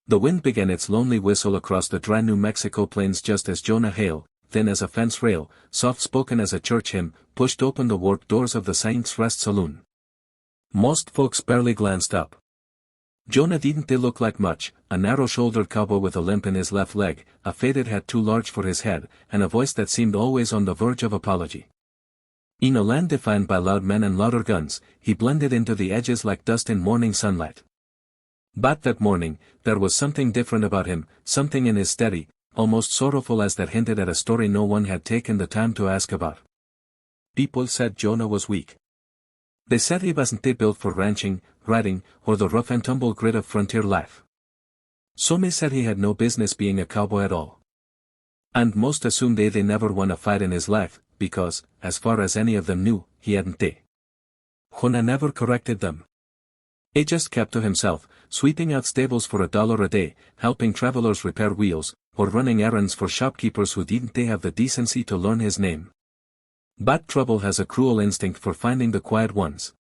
The wind began its lonely whistle across the dry New Mexico plains just as Jonah Hale, thin as a fence rail, soft-spoken as a church hymn, pushed open the warped doors of the Saints' Rest Saloon. Most folks barely glanced up. Jonah didn't look like much, a narrow-shouldered cowboy with a limp in his left leg, a faded hat too large for his head, and a voice that seemed always on the verge of apology. In a land defined by loud men and louder guns, he blended into the edges like dust in morning sunlight. But that morning, there was something different about him, something in his steady, almost sorrowful eyes that hinted at a story no one had taken the time to ask about. People said Jonah was weak. They said he wasn't built for ranching, riding, or the rough and tumble grit of frontier life. Some said he had no business being a cowboy at all. And most assumed they never won a fight in his life, because, as far as any of them knew, he hadn't. Jonah never corrected them. He just kept to himself, sweeping out stables for $1 a day, helping travelers repair wheels, or running errands for shopkeepers who didn't have the decency to learn his name. But trouble has a cruel instinct for finding the quiet ones.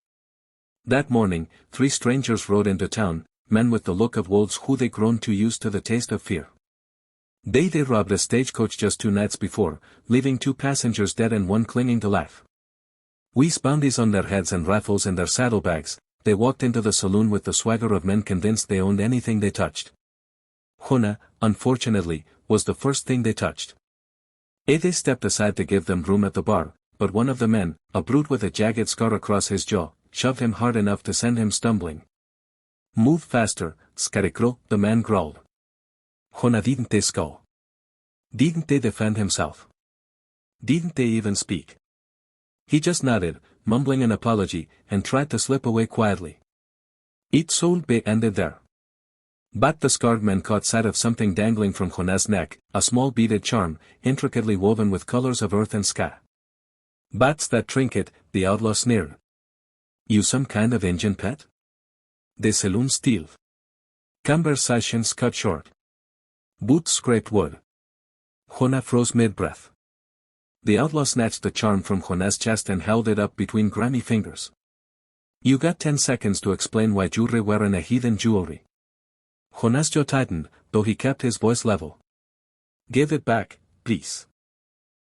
That morning, 3 strangers rode into town, men with the look of wolves who they'd grown too used to the taste of fear. They robbed a stagecoach just 2 nights before, leaving 2 passengers dead and 1 clinging to life. With bounties on their heads and rifles in their saddlebags, they walked into the saloon with the swagger of men convinced they owned anything they touched. Jonah, unfortunately, was the first thing they touched. They stepped aside to give them room at the bar, but one of the men, a brute with a jagged scar across his jaw, shoved him hard enough to send him stumbling. "Move faster, Scarecrow," the man growled. Jonah didn't scowl. Didn't defend himself. Didn't even speak. He just nodded, mumbling an apology, and tried to slip away quietly. It sold be ended there. But the scarred man caught sight of something dangling from Jonah's neck, a small beaded charm, intricately woven with colors of earth and sky. "That's that trinket," the outlaw sneered. "You some kind of Indian pet?" The saloon steal. Conversations cut short. Boots scraped wood. Jonah froze mid-breath. The outlaw snatched the charm from Jonah's chest and held it up between grimy fingers. "You got 10 seconds to explain why jewelry wearing a heathen jewelry." Jonah's jaw tightened, though he kept his voice level. "Give it back, please."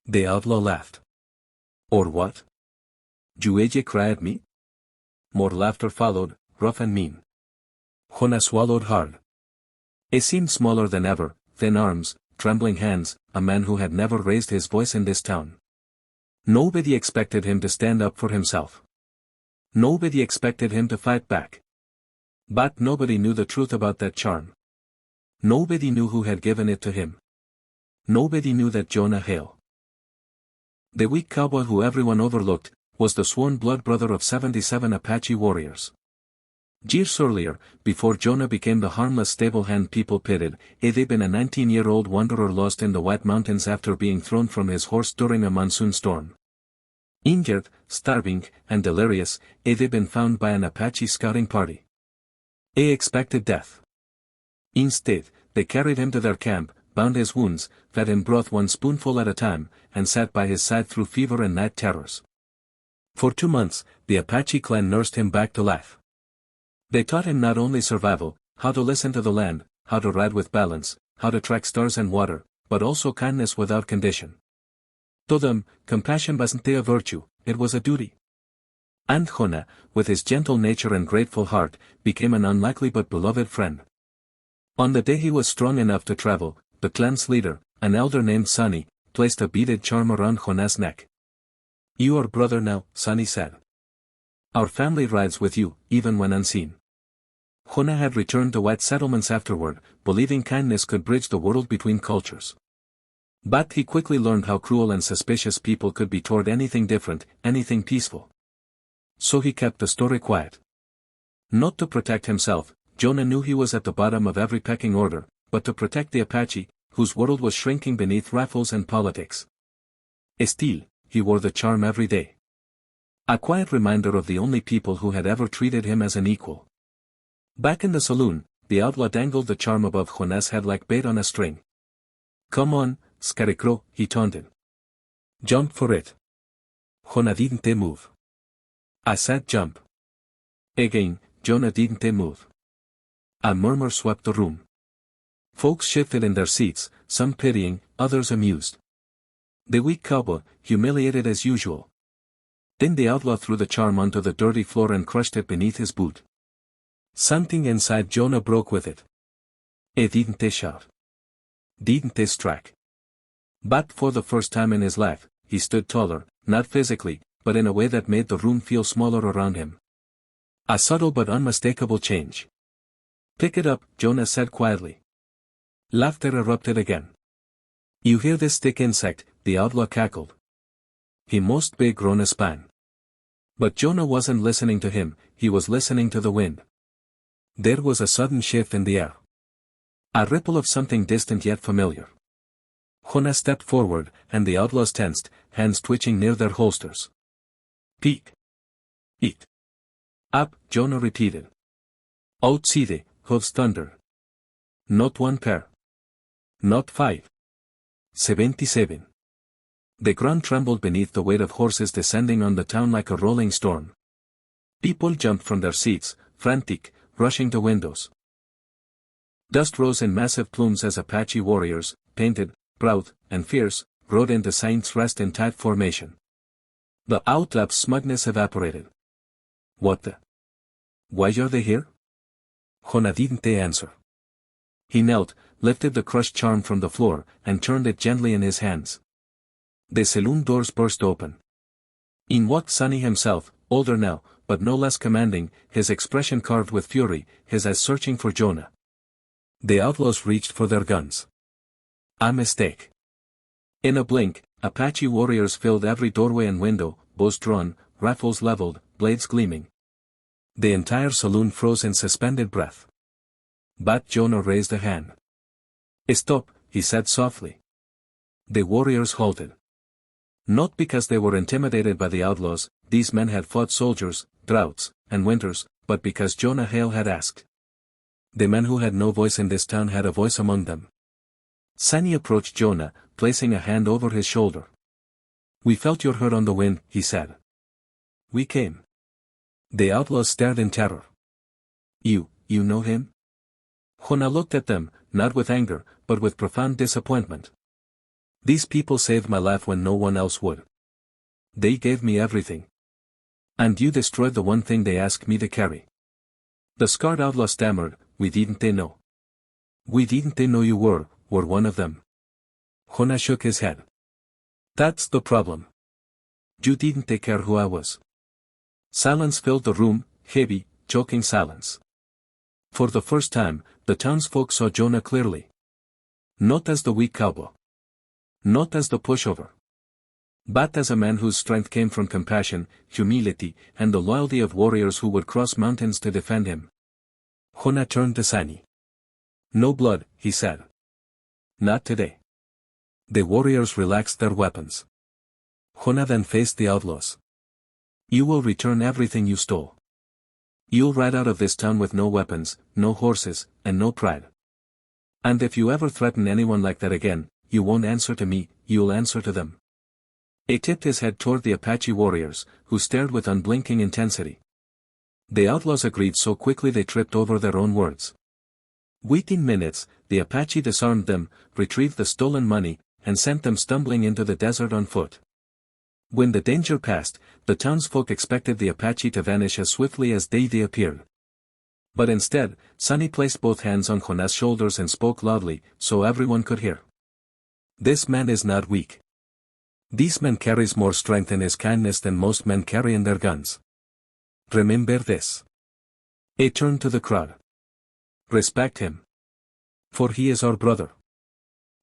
The outlaw laughed. "Or what? You cry at me?" More laughter followed, rough and mean. Jonah swallowed hard. He seemed smaller than ever, thin arms, trembling hands, a man who had never raised his voice in this town. Nobody expected him to stand up for himself. Nobody expected him to fight back. But nobody knew the truth about that charm. Nobody knew who had given it to him. Nobody knew that Jonah Hale, the weak cowboy who everyone overlooked, was the sworn blood brother of 77 Apache warriors. Years earlier, before Jonah became the harmless stable hand people pitied, he'd been a 19-year-old wanderer lost in the White Mountains after being thrown from his horse during a monsoon storm. Injured, starving, and delirious, he'd been found by an Apache scouting party. He expected death. Instead, they carried him to their camp, bound his wounds, fed him broth 1 spoonful at a time, and sat by his side through fever and night terrors. For 2 months, the Apache clan nursed him back to life. They taught him not only survival, how to listen to the land, how to ride with balance, how to track stars and water, but also kindness without condition. To them, compassion wasn't a virtue, it was a duty. And Jonah, with his gentle nature and grateful heart, became an unlikely but beloved friend. On the day he was strong enough to travel, the clan's leader, an elder named Sonny, placed a beaded charm around Jonah's neck. "You are brother now," Sonny said. "Our family rides with you, even when unseen." Jonah had returned to white settlements afterward, believing kindness could bridge the world between cultures. But he quickly learned how cruel and suspicious people could be toward anything different, anything peaceful. So he kept the story quiet. Not to protect himself, Jonah knew he was at the bottom of every pecking order, but to protect the Apache, whose world was shrinking beneath rifles and politics. Still, he wore the charm every day. A quiet reminder of the only people who had ever treated him as an equal. Back in the saloon, the outlaw dangled the charm above Jonah's head like bait on a string. "Come on, Scarecrow," he taunted. "Jump for it." Jonah didn't move. I said jump. Again, Jonah didn't move. A murmur swept the room. Folks shifted in their seats, some pitying, others amused. The weak cowboy, humiliated as usual. Then the outlaw threw the charm onto the dirty floor and crushed it beneath his boot. Something inside Jonah broke with it. Didn't they shout? Didn't they strike? But for the first time in his life, he stood taller, not physically, but in a way that made the room feel smaller around him. A subtle but unmistakable change. Pick it up, Jonah said quietly. Laughter erupted again. You hear this stick insect, the outlaw cackled. He must be grown a span. But Jonah wasn't listening to him, he was listening to the wind. There was a sudden shift in the air. A ripple of something distant yet familiar. Jonah stepped forward, and the outlaws tensed, hands twitching near their holsters. Peek. Eat. Up, Jonah repeated. Outside, hooves thunder. Not one pair. Not 5. 77. The ground trembled beneath the weight of horses descending on the town like a rolling storm. People jumped from their seats, frantic, rushing to windows. Dust rose in massive plumes as Apache warriors, painted, proud, and fierce, rode into Saint's Rest in tight formation. The outlaws' smugness evaporated. What the? Why are they here? Jonah didn't answer. He knelt, lifted the crushed charm from the floor, and turned it gently in his hands. The saloon doors burst open. In walked Sonny himself, older now, but no less commanding, his expression carved with fury, his eyes searching for Jonah. The outlaws reached for their guns. A mistake. In a blink, Apache warriors filled every doorway and window, bows drawn, rifles leveled, blades gleaming. The entire saloon froze in suspended breath. But Jonah raised a hand. Stop, he said softly. The warriors halted. Not because they were intimidated by the outlaws, these men had fought soldiers, droughts, and winters, but because Jonah Hale had asked. The men who had no voice in this town had a voice among them. Sonny approached Jonah, placing a hand over his shoulder. We felt your hurt on the wind, he said. We came. The outlaws stared in terror. You know him? Jonah looked at them, not with anger, but with profound disappointment. These people saved my life when no one else would. They gave me everything. And you destroyed the one thing they asked me to carry. The scarred outlaw stammered, we didn't know. We didn't know you were one of them. Jonah shook his head. That's the problem. You didn't care who I was. Silence filled the room, heavy, choking silence. For the first time, the townsfolk saw Jonah clearly. Not as the weak cowboy. Not as the pushover. But as a man whose strength came from compassion, humility, and the loyalty of warriors who would cross mountains to defend him. Jonah turned to Sonny. No blood, he said. Not today. The warriors relaxed their weapons. Jonah then faced the outlaws. You will return everything you stole. You'll ride out of this town with no weapons, no horses, and no pride. And if you ever threaten anyone like that again, you won't answer to me, you'll answer to them. He tipped his head toward the Apache warriors, who stared with unblinking intensity. The outlaws agreed so quickly they tripped over their own words. Within minutes, the Apache disarmed them, retrieved the stolen money, and sent them stumbling into the desert on foot. When the danger passed, the townsfolk expected the Apache to vanish as swiftly as they appeared. But instead, Sonny placed both hands on Jonah's shoulders and spoke loudly, so everyone could hear. This man is not weak. This man carries more strength in his kindness than most men carry in their guns. Remember this. He turned to the crowd. Respect him. For he is our brother.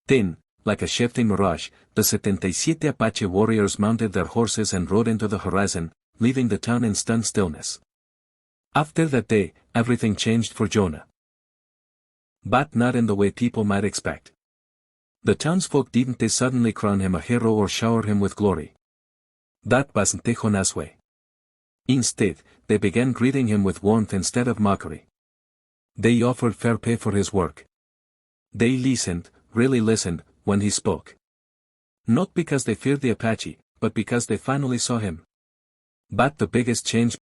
Then, like a shifting mirage, the 77 Apache warriors mounted their horses and rode into the horizon, leaving the town in stunned stillness. After that day, everything changed for Jonah. But not in the way people might expect. The townsfolk didn't suddenly crown him a hero or shower him with glory. That wasn't Jonah's way. Instead, they began greeting him with warmth instead of mockery. They offered fair pay for his work. They listened, really listened, when he spoke. Not because they feared the Apache, but because they finally saw him. But the biggest change